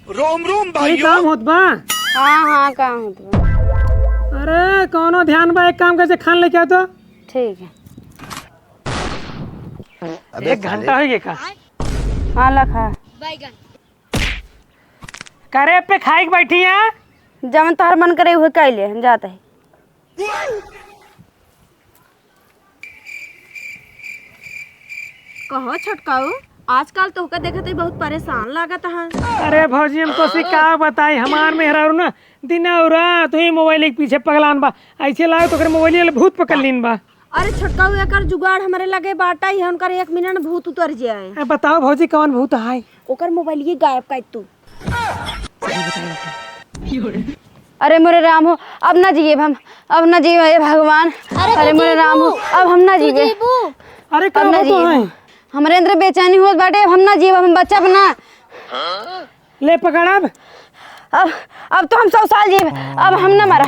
रोम रोम भाई काम होत बा। हाँ काम होता है। अरे कौनो ध्यान बा, एक काम कैसे खान लेके आओ तो। ठीक है। एक घंटा हो गया का। हाँ लखा करे पे खाई के बैठी है। जब तोहर मन करे हुए कैले हम जाते है। कहो छोटकाऊ, आजकल तोहका देखत ही बहुत परेशान लागत है। अरे भौजी हम तो का बताई, हमार मेहरा ना दिन और रात ही मोबाइल के पीछे पगलान बा। ऐसे लागे तो मोबाइल वाले भूत पकड़ लीन बा। अरे छोटकाऊ एकर जुगाड़ हमारे लगे बाटा ही है, उनकर 1 मिनट में भूत उतर जाए। बताओ भौजी कौन भूत है। ओकर मोबाइल ये गायब कर तू। अरे मोरे राम हो, अब ना जिए हम, अब ना जिए हे भगवान। अरे मोरे राम हो, अब हम ना जिए। अरे कब ना जिए हमारे अंदर बेचैनी होत बाटे, अब हम ना जिए, हम बच्चा बना ले पकड़। अब तो हम 100 साल जिए, अब हम ना मरा।